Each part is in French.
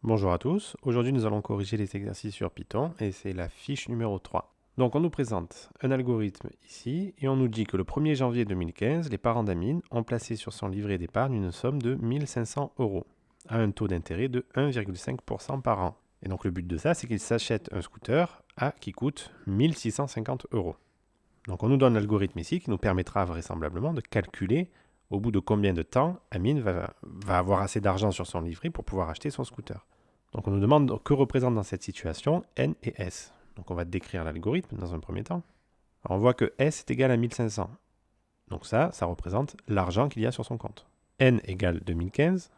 Bonjour à tous, aujourd'hui nous allons corriger les exercices sur Python et c'est la fiche numéro 3. Donc on nous présente un algorithme ici et on nous dit que le 1er janvier 2015, les parents d'Amine ont placé sur son livret d'épargne une somme de 1500 euros à un taux d'intérêt de 1,5% par an. Et donc le but de ça, c'est qu'ils s'achètent un scooter qui coûte 1650 euros. Donc on nous donne l'algorithme ici qui nous permettra vraisemblablement de calculer au bout de combien de temps Amine va avoir assez d'argent sur son livret pour pouvoir acheter son scooter. Donc on nous demande que représentent dans cette situation n et s. Donc on va décrire l'algorithme dans un premier temps. Alors on voit que s est égal à 1500. Donc ça représente l'argent qu'il y a sur son compte. N égale 2015.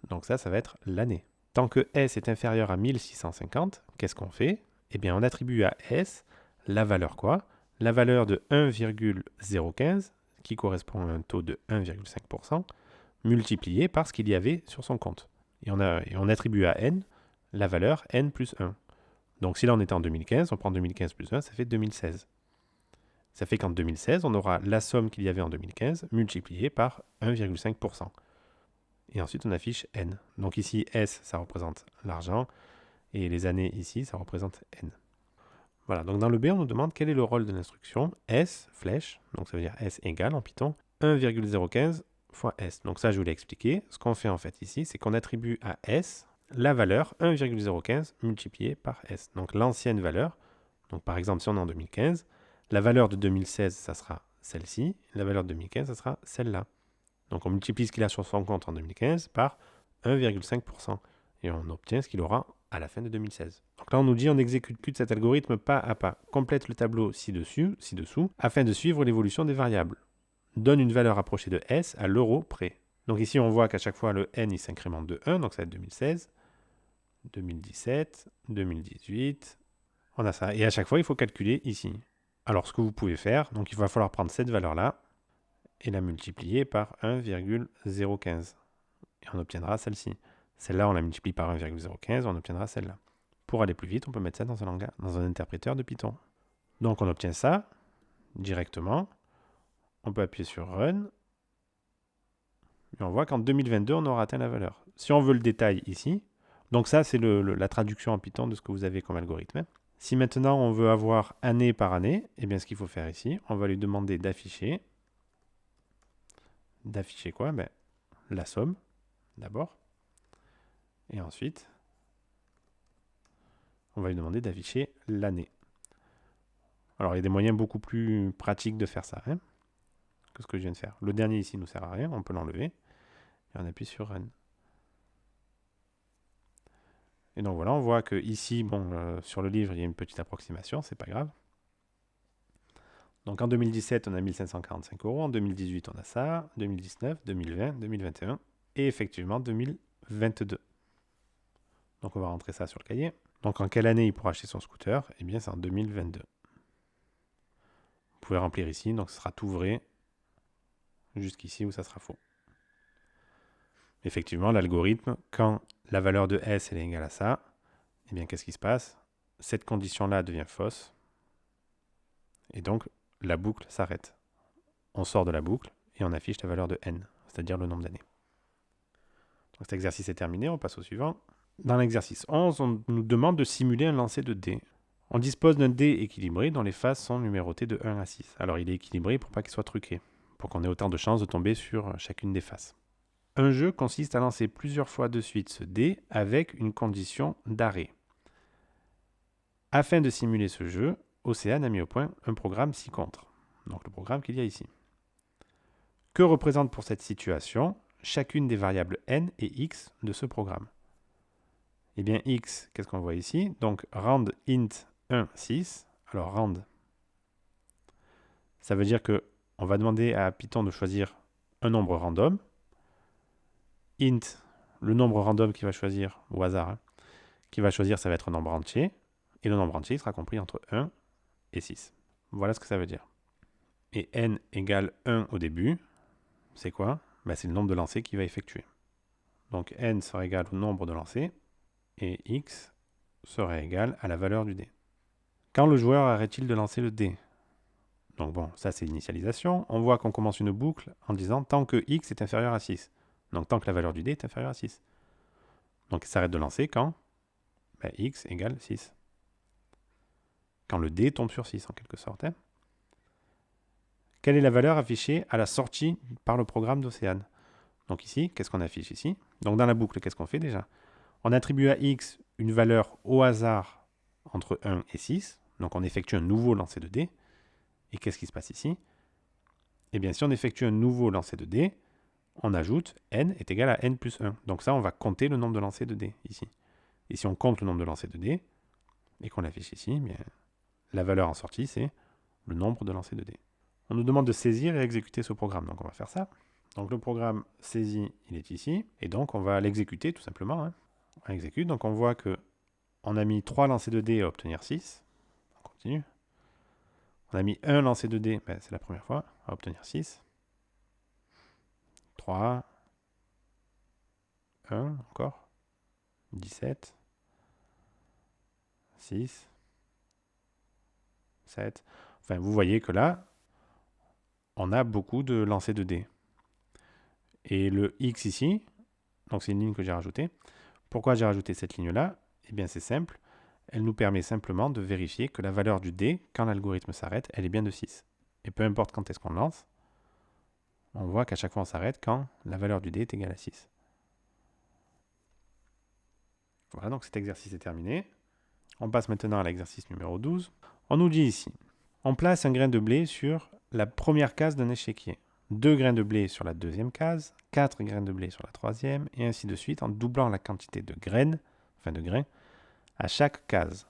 Donc ça va être l'année. Tant que s est inférieur à 1650, qu'est-ce qu'on fait? Eh bien on attribue à s la valeur quoi? La valeur de 1,015, qui correspond à un taux de 1,5%, multiplié par ce qu'il y avait sur son compte. Et on attribue à n la valeur n plus 1. Donc si là on était en 2015, on prend 2015 plus 1, ça fait 2016. Ça fait qu'en 2016, on aura la somme qu'il y avait en 2015 multipliée par 1,5%. Et ensuite on affiche n. Donc ici S, ça représente l'argent, et les années ici, ça représente n. Voilà, donc dans le B, on nous demande quel est le rôle de l'instruction S, flèche, donc ça veut dire S égale en Python, 1,015 fois S. Donc ça, je vous l'ai expliqué. Ce qu'on fait en fait ici, c'est qu'on attribue à S la valeur 1,015 multipliée par S. Donc l'ancienne valeur, donc par exemple si on est en 2015, la valeur de 2016, ça sera celle-ci, la valeur de 2015, ça sera celle-là. Donc on multiplie ce qu'il a sur son compte en 2015 par 1,5%. Et on obtient ce qu'il aura à la fin de 2016. Donc là on nous dit on exécute cet algorithme pas à pas. Complète le tableau ci-dessous, afin de suivre l'évolution des variables. Donne une valeur approchée de S à l'euro près. Donc ici on voit qu'à chaque fois le n il s'incrémente de 1, donc ça va être 2016, 2017, 2018, on a ça. Et à chaque fois il faut calculer ici. Alors ce que vous pouvez faire, donc il va falloir prendre cette valeur-là et la multiplier par 1,015. Et on obtiendra celle-ci. Celle-là, on la multiplie par 1,015, on obtiendra celle-là. Pour aller plus vite, on peut mettre ça dans un interpréteur de Python. Donc on obtient ça directement. On peut appuyer sur Run. Et on voit qu'en 2022, on aura atteint la valeur. Si on veut le détail ici, donc ça, c'est la traduction en Python de ce que vous avez comme algorithme. Si maintenant on veut avoir année par année, eh bien ce qu'il faut faire ici, on va lui demander d'afficher. D'afficher quoi? La somme, d'abord. Et ensuite, on va lui demander d'afficher l'année. Alors, il y a des moyens beaucoup plus pratiques de faire ça que ce que je viens de faire. Le dernier ici ne nous sert à rien, on peut l'enlever. Et on appuie sur Run. Et donc voilà, on voit que ici, sur le livre, il y a une petite approximation, c'est pas grave. Donc en 2017, on a 1545 euros. En 2018, on a ça. 2019, 2020, 2021. Et effectivement, 2022. Donc on va rentrer ça sur le cahier. Donc en quelle année il pourra acheter son scooter? Eh bien, c'est en 2022. Vous pouvez remplir ici, donc ce sera tout vrai jusqu'ici où ça sera faux. Effectivement, l'algorithme, quand la valeur de S est égale à ça, eh bien, qu'est-ce qui se passe? Cette condition-là devient fausse. Et donc, la boucle s'arrête. On sort de la boucle et on affiche la valeur de n, c'est-à-dire le nombre d'années. Donc cet exercice est terminé, on passe au suivant. Dans l'exercice 11, on nous demande de simuler un lancer de dés. On dispose d'un dé équilibré dont les faces sont numérotées de 1 à 6. Alors il est équilibré pour pas qu'il soit truqué, pour qu'on ait autant de chances de tomber sur chacune des faces. Un jeu consiste à lancer plusieurs fois de suite ce dé avec une condition d'arrêt. Afin de simuler ce jeu, Océane a mis au point un programme ci-contre. Donc le programme qu'il y a ici. Que représente pour cette situation chacune des variables n et x de ce programme? Eh bien x, qu'est-ce qu'on voit ici? Donc rand int 1, 6. Alors rand, ça veut dire que on va demander à Python de choisir un nombre random. Int, le nombre random qu'il va choisir, au hasard, qu'il va choisir, ça va être un nombre entier. Et le nombre entier sera compris entre 1 et 6. Voilà ce que ça veut dire. Et n égale 1 au début, c'est quoi? C'est le nombre de lancers qu'il va effectuer. Donc n sera égal au nombre de lancers, et x sera égal à la valeur du dé. Quand le joueur arrête-t-il de lancer le dé? Donc bon, ça c'est l'initialisation. On voit qu'on commence une boucle en disant tant que x est inférieur à 6. Donc tant que la valeur du dé est inférieure à 6. Donc il s'arrête de lancer quand x égale 6. Quand le dé tombe sur 6 en quelque sorte. Hein. Quelle est la valeur affichée à la sortie par le programme d'Océane? Donc ici, qu'est-ce qu'on affiche ici? Donc dans la boucle, qu'est-ce qu'on fait déjà? On attribue à x une valeur au hasard entre 1 et 6. Donc on effectue un nouveau lancer de dés. Et qu'est-ce qui se passe ici? Eh bien, si on effectue un nouveau lancer de dés, on ajoute n est égal à n plus 1. Donc ça, on va compter le nombre de lancers de dés ici. Et si on compte le nombre de lancers de dés, et qu'on l'affiche ici, eh bien, la valeur en sortie, c'est le nombre de lancers de dés. On nous demande de saisir et exécuter ce programme. Donc on va faire ça. Donc le programme saisi, il est ici. Et donc on va l'exécuter tout simplement. Hein. On exécute. Donc on voit que on a mis 3 lancers de dés à obtenir 6. On continue. On a mis un lancer de dés, ben, c'est la première fois, à obtenir 6. 3. 1 encore. 17. 6. 7. Enfin, vous voyez que là, on a beaucoup de lancers de dés. Et le X ici, donc c'est une ligne que j'ai rajoutée. Pourquoi j'ai rajouté cette ligne-là? Eh bien, c'est simple. Elle nous permet simplement de vérifier que la valeur du dé, quand l'algorithme s'arrête, elle est bien de 6. Et peu importe quand est-ce qu'on lance, on voit qu'à chaque fois on s'arrête quand la valeur du dé est égale à 6. Voilà, donc cet exercice est terminé. On passe maintenant à l'exercice numéro 12. On nous dit ici, on place un grain de blé sur la première case d'un échiquier, 2 grains de blé sur la deuxième case, 4 grains de blé sur la troisième, et ainsi de suite en doublant la quantité de graines, enfin de grains, à chaque case.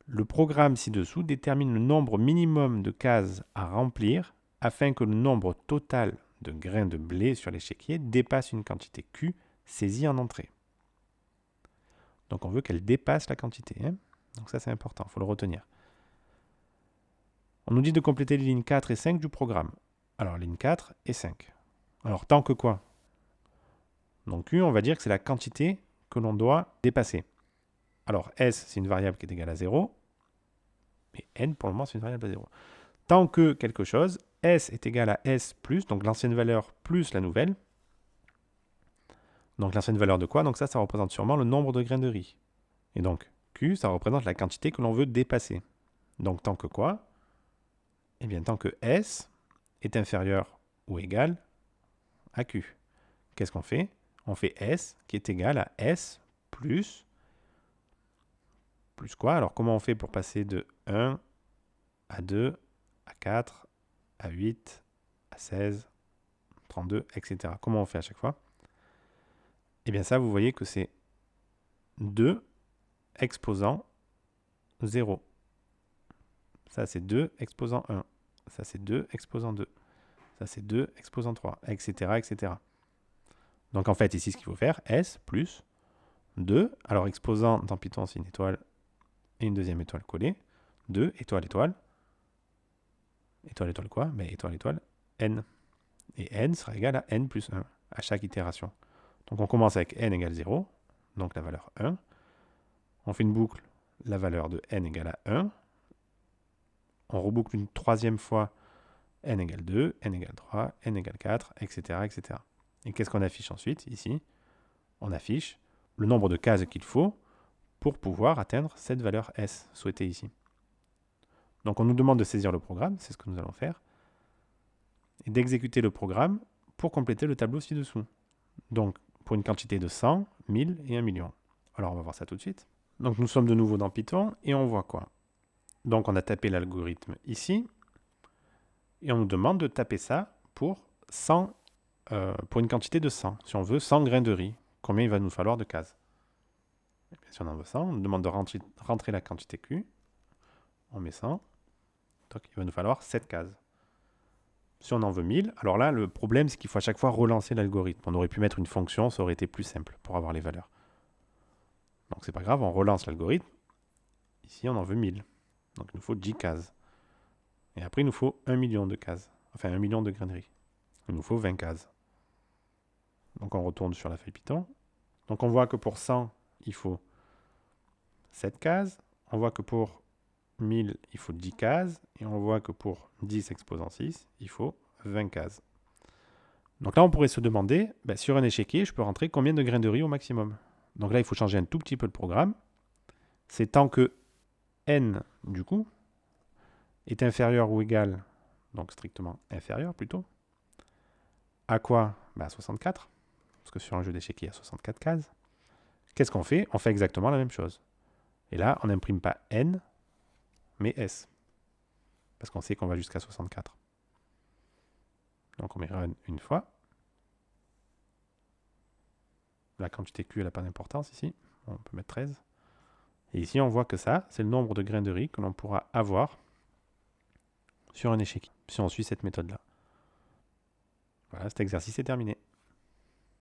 Le programme ci-dessous détermine le nombre minimum de cases à remplir afin que le nombre total de grains de blé sur l'échiquier dépasse une quantité Q saisie en entrée. Donc on veut qu'elle dépasse la quantité. Hein. Donc ça c'est important, il faut le retenir. On nous dit de compléter les lignes 4 et 5 du programme. Alors lignes 4 et 5. Alors tant que quoi? Donc Q, on va dire que c'est la quantité que l'on doit dépasser. Alors S, c'est une variable qui est égale à 0. Et N, pour le moment, c'est une variable à 0. Tant que quelque chose, S est égal à S plus, donc l'ancienne valeur plus la nouvelle. Donc l'ancienne valeur de quoi? Donc ça représente sûrement le nombre de grains de riz. Et donc Q, ça représente la quantité que l'on veut dépasser. Donc tant que quoi? Eh bien tant que S est inférieur ou égal à Q. Qu'est-ce qu'on fait? On fait S qui est égal à S plus quoi? Alors comment on fait pour passer de 1 à 2, à 4, à 8, à 16, 32, etc. Comment on fait à chaque fois? Eh bien ça, vous voyez que c'est 2 exposant 0. Ça, c'est 2 exposant 1. Ça, c'est 2 exposant 2. Ça, c'est 2 exposant 3, etc., etc. Donc, en fait, ici, ce qu'il faut faire, S plus 2. Alors, exposant dans Python, c'est une étoile et une deuxième étoile collée. 2, étoile, étoile. Étoile, étoile quoi? Mais étoile, étoile, N. Et N sera égal à N plus 1 à chaque itération. Donc, on commence avec N égale 0, donc la valeur 1. On fait une boucle, la valeur de N égale à 1. On reboucle une troisième fois, N égale 2, N égale 3, N égale 4, etc., etc. Et qu'est-ce qu'on affiche ensuite, ici? On affiche le nombre de cases qu'il faut pour pouvoir atteindre cette valeur S souhaitée ici. Donc on nous demande de saisir le programme, c'est ce que nous allons faire, et d'exécuter le programme pour compléter le tableau ci-dessous. Donc pour une quantité de 100, 1000 et 1 million. Alors on va voir ça tout de suite. Donc nous sommes de nouveau dans Python et on voit quoi? Donc on a tapé l'algorithme ici, et on nous demande de taper ça pour 100, pour une quantité de 100. Si on veut 100 grains de riz, combien il va nous falloir de cases? Et bien, si on en veut 100, on nous demande de rentrer la quantité Q. On met 100. Donc il va nous falloir 7 cases. Si on en veut 1000, alors là, le problème, c'est qu'il faut à chaque fois relancer l'algorithme. On aurait pu mettre une fonction, ça aurait été plus simple pour avoir les valeurs. Donc c'est pas grave, on relance l'algorithme. Ici, on en veut 1000. Donc il nous faut 10 cases. Et après, il nous faut 1 million de cases. Enfin, 1 million de grains de riz. Il nous faut 20 cases. Donc on retourne sur la feuille Python. Donc on voit que pour 100, il faut 7 cases. On voit que pour 1000, il faut 10 cases. Et on voit que pour 10 exposant 6, il faut 20 cases. Donc là, on pourrait se demander, sur un échiquier, je peux rentrer combien de grains de riz au maximum? Donc là, il faut changer un tout petit peu le programme. C'est tant que n, du coup, est inférieur ou égal, donc strictement inférieur plutôt, à quoi? À 64, parce que sur un jeu d'échecs, il y a 64 cases. Qu'est-ce qu'on fait? On fait exactement la même chose. Et là, on n'imprime pas n, mais s, parce qu'on sait qu'on va jusqu'à 64. Donc on met run une fois. La quantité Q, elle n'a pas d'importance ici. On peut mettre 13. Et ici, on voit que ça, c'est le nombre de grains de riz que l'on pourra avoir sur un échiquier, si on suit cette méthode-là. Voilà, cet exercice est terminé.